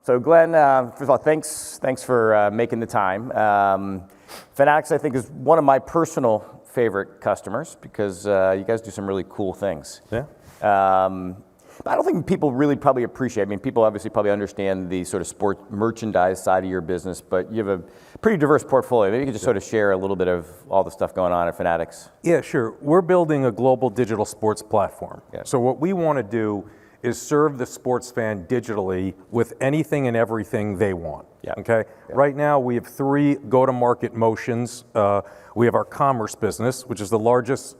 So Glenn, first of all, thanks for making the time. Fanatics, I think, is one of my personal favorite customers because you guys do some really cool things. Yeah. But I don't think people really probably appreciate. I mean, people obviously probably understand the sort of sport merchandise side of your business, but you have a pretty diverse portfolio. Maybe you could just sort of share a little bit of all the stuff going on at Fanatics. Yeah, sure. We're building a global digital sports platform. Yeah. So what we want to do is serve the sports fan digitally with anything and everything they want. Yeah. Okay. Yeah. Right now we have 3 go-to-market motions. We have our commerce business, which is the largest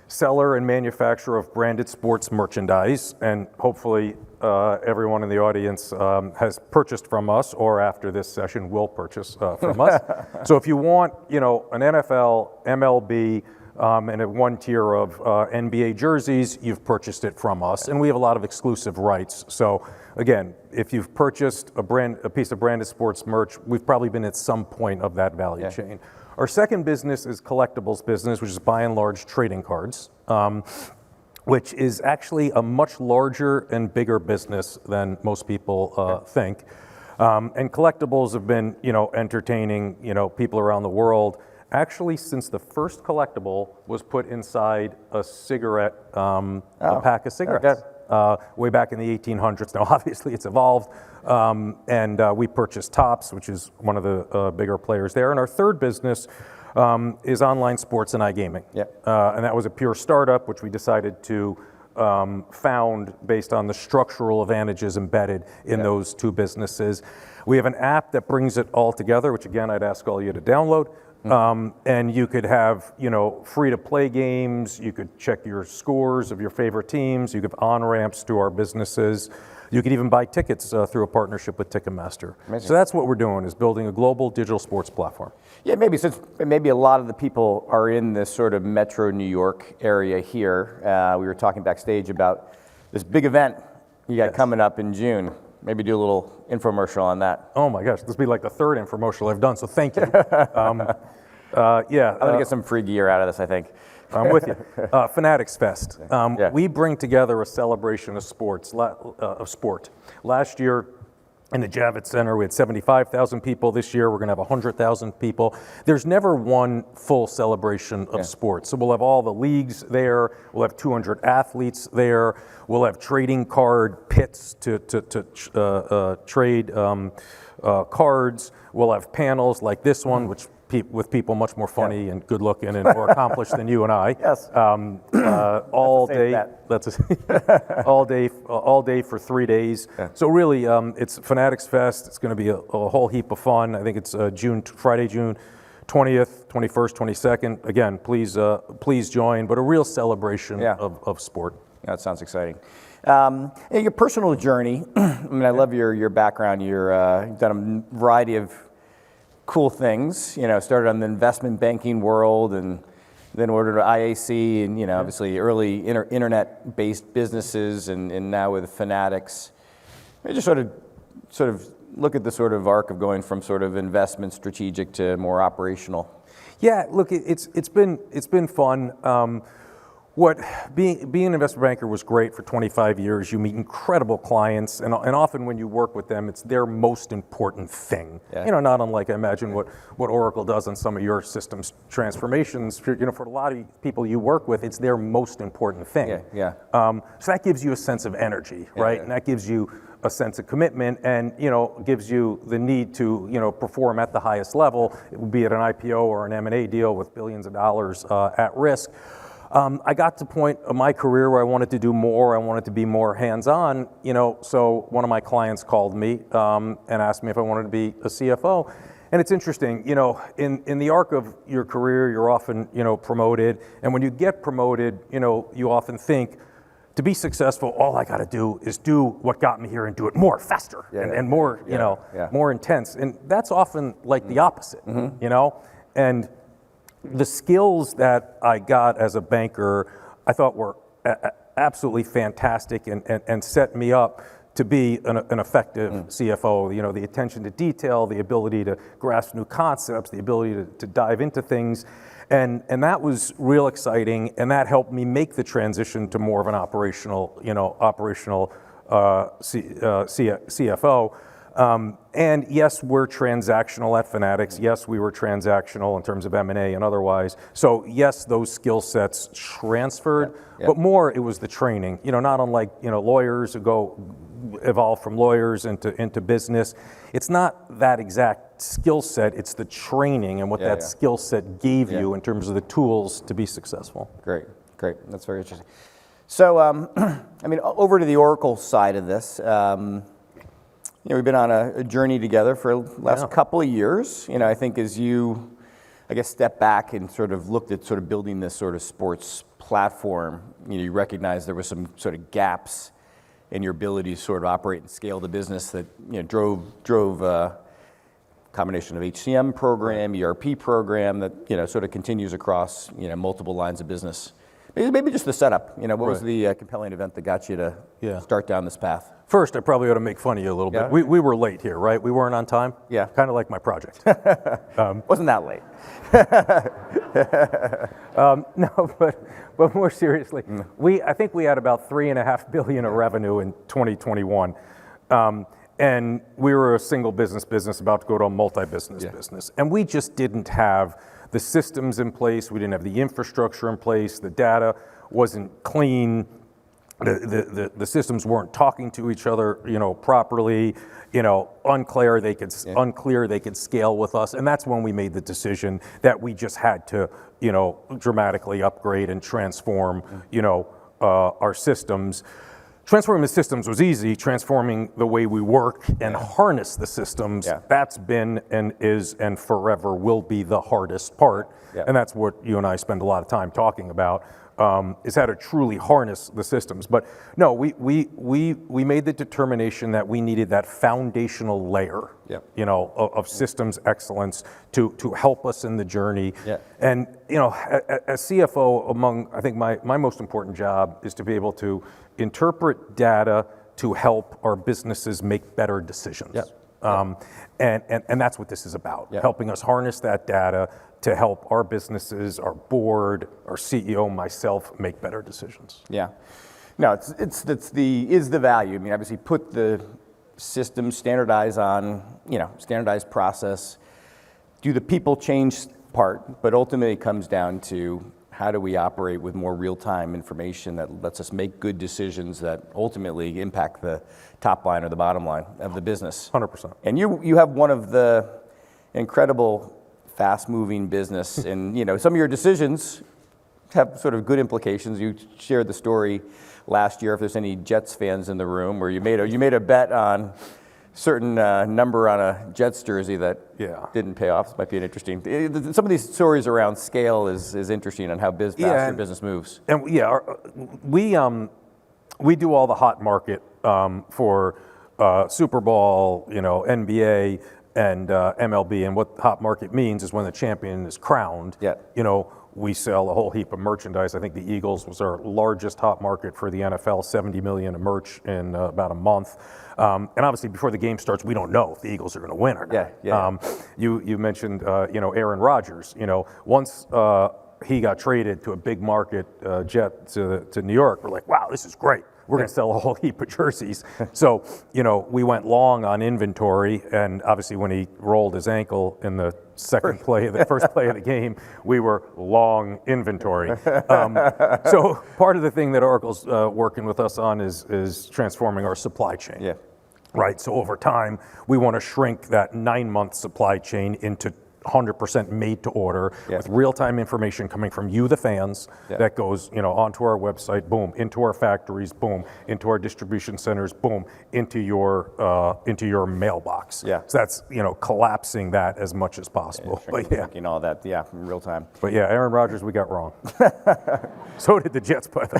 seller and manufacturer of branded sports merchandise, and hopefully everyone in the audience has purchased from us, or after this session will purchase from us. So if you want, an NFL, MLB, and one tier of NBA jerseys, you've purchased it from us, and we have a lot of exclusive rights. So again, if you've purchased a piece of branded sports merch, we've probably been at some point of that value chain. Our second business is collectibles business, which is by and large trading cards, which is actually a much larger and bigger business than most people think. And collectibles have been, entertaining, people around the world. Actually, since the first collectible was put inside a cigarette, a pack of cigarettes, way back in the 1800s. Now, obviously, it's evolved, and we purchased Topps, which is one of the bigger players there. And our third business is online sports and iGaming. Yeah. And that was a pure startup, which we decided to found based on the structural advantages embedded in those 2 businesses. We have an app that brings it all together, which again, I'd ask all you to download. And you could have, free-to-play games. You could check your scores of your favorite teams. You could have on-ramps to our businesses. You could even buy tickets through a partnership with Ticketmaster. Amazing. So that's what we're doing, is building a global digital sports platform. Yeah, maybe a lot of the people are in this sort of metro New York area here. We were talking backstage about this big event you got coming up in June. Maybe do a little infomercial on that. Oh my gosh, this will be like the 3rd infomercial I've done, so thank you. I'm gonna get some free gear out of this, I think. I'm with you. Fanatics Fest. We bring together a celebration of sport. Last year in the Javits Center, we had 75,000 people. This year, we're going to have 100,000 people. There's never one full celebration of sports. So we'll have all the leagues there. We'll have 200 athletes there. We'll have trading card pits to trade cards. We'll have panels like this one, which with people much more funny and good looking and more accomplished than you and I. Yes. All day. All day for 3 days. Yeah. So really, it's Fanatics Fest. It's going to be a whole heap of fun. I think it's Friday, June 20th, 21st, 22nd. Again, please join. But a real celebration of sport. Yeah, that sounds exciting. Your personal journey. I mean, I love your background. You've done a variety of cool things, started on the investment banking world and then ordered to IAC and, obviously early internet-based businesses and now with Fanatics. Maybe just sort of look at the sort of arc of going from sort of investment strategic to more operational. Yeah, look, it's been fun. Being an investment banker was great for 25 years. You meet incredible clients, and often when you work with them, it's their most important thing. Yeah. Not unlike, I imagine, what Oracle does on some of your systems transformations. For a lot of people you work with, it's their most important thing. Yeah. So that gives you a sense of energy, right? Yeah. And that gives you a sense of commitment, and gives you the need to perform at the highest level, be it an IPO or an M&A deal with billions of dollars at risk. I got to a point of my career where I wanted to do more. I wanted to be more hands-on, so one of my clients called me and asked me if I wanted to be a CFO. And it's interesting, in the arc of your career, you're often, promoted. And when you get promoted, you often think, to be successful, all I got to do is do what got me here and do it more, faster, and more, more intense. And that's often like the opposite, And the skills that I got as a banker, I thought were absolutely fantastic and set me up to be an effective CFO. The attention to detail, the ability to grasp new concepts, the ability to dive into things. And that was real exciting, and that helped me make the transition to more of an operational CFO. And yes, we're transactional at Fanatics. Yes, we were transactional in terms of M&A and otherwise. So yes, those skill sets transferred, but more it was the training. Not unlike lawyers who evolve from lawyers into business. It's not that exact skill set. It's the training and what that skill set gave you in terms of the tools to be successful. Great. That's very interesting. So, over to the Oracle side of this. We've been on a journey together for the last couple of years. I think as you, step back and sort of looked at sort of building this sort of sports platform, you recognize there were some sort of gaps in your ability to sort of operate and scale the business that drove a combination of HCM program, ERP program that sort of continues across multiple lines of business. Maybe just the setup. What was the compelling event that got you to start down this path? First, I probably ought to make fun of you a little bit. We were late here, right? We weren't on time? Yeah. Kind of like my project. Wasn't that late. No, but more seriously, I think we had about $3.5 billion of revenue in 2021. And we were a single business about to go to a multi-business business. And we just didn't have the systems in place. We didn't have the infrastructure in place. The data wasn't clean. The systems weren't talking to each other, properly. Unclear they could scale with us, and that's when we made the decision that we just had to, dramatically upgrade and transform, our systems. Transforming the systems was easy. Transforming the way we work and harness the systems, that's been and is and forever will be the hardest part. And that's what you and I spend a lot of time talking about, is how to truly harness the systems. But no, we made the determination that we needed that foundational layer, of systems excellence to help us in the journey. And, as CFO, I think my most important job is to be able to interpret data to help our businesses make better decisions. And that's what this is about, helping us harness that data to help our businesses, our board, our CEO, myself, make better decisions. No, it's the value. Obviously put the system, standardize on, standardized process, do the people change part, but ultimately it comes down to how do we operate with more real-time information that lets us make good decisions that ultimately impact the top line or the bottom line of the business. 100%. And you have one of the incredible fast-moving business, and some of your decisions have sort of good implications. You shared the story last year, if there's any Jets fans in the room, where you made a bet on certain number on a Jets jersey that didn't pay off. This might be an interesting. Some of these stories around scale is interesting on how fast your business moves. And we do all the hot market for Super Bowl, NBA. And MLB, and what hot market means is when the champion is crowned, we sell a whole heap of merchandise. I think the Eagles was our largest hot market for the NFL, $70 million of merch in about a month. And obviously before the game starts, we don't know if the Eagles are going to win or not. You mentioned, Aaron Rodgers. Once he got traded to a big market jet to New York, we're like, wow, this is great. We're going to sell a whole heap of jerseys. So, we went long on inventory, and obviously when he rolled his ankle in the first play of the game, we were long inventory. So part of the thing that Oracle's working with us on is transforming our supply chain. Right. So over time, we want to shrink that 9-month supply chain into 100% made to order with real-time information coming from you, the fans, that goes, onto our website, boom, into our factories, boom, into our distribution centers, boom, into your mailbox. So that's, collapsing that as much as possible. Shrinking all that, in real time. But Aaron Rodgers, we got wrong. So did the Jets, by the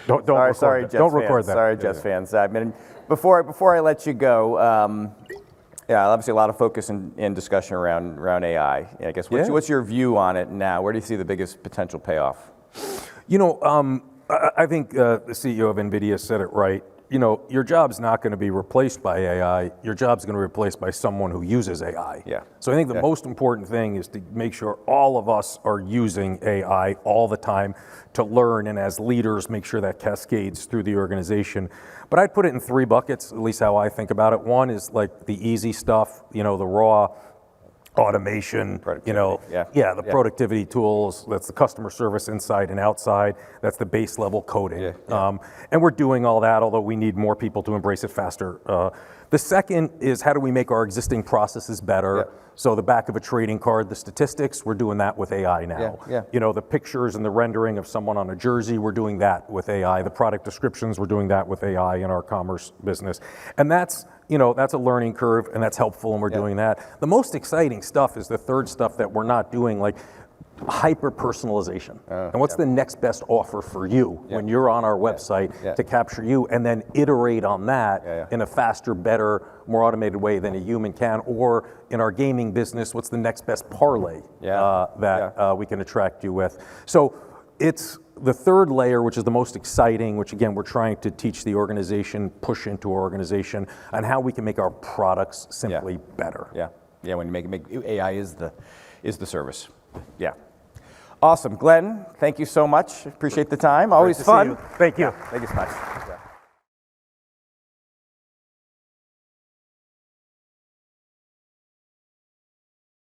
way. Sorry, Jets don't record fans. that. Sorry, Jets fans. Before I let you go. Obviously a lot of focus and discussion around AI. I guess what's your view on it now? Where do you see the biggest potential payoff? I think the CEO of NVIDIA said it right. your job's not going to be replaced by AI. Your job's going to be replaced by someone who uses AI. Yeah. So I think the most important thing is to make sure all of us are using AI all the time to learn, and as leaders, make sure that cascades through the organization. But I'd put it in 3 buckets, at least how I think about it. One is like the easy stuff, the raw automation, the productivity tools. That's the customer service inside and outside. That's the base level coding. And we're doing all that, although we need more people to embrace it faster. The second is how do we make our existing processes better? So the back of a trading card, the statistics, we're doing that with AI now. The pictures and the rendering of someone on a jersey, we're doing that with AI. The product descriptions, we're doing that with AI in our commerce business. And that's a learning curve, and that's helpful, and we're doing that. The most exciting stuff is the third stuff that we're not doing, like hyper-personalization. And what's the next best offer for you when you're on our website to capture you, and then iterate on that in a faster, better, more automated way than a human can? Or in our gaming business, what's the next best parlay that we can attract you with? So it's the third layer, which is the most exciting, which again, we're trying to teach the organization, push into our organization, on how we can make our products simply better. When you make AI is the service. Awesome. Glenn, thank you so much. Appreciate the time. Always fun. Thank you. Thank you so much.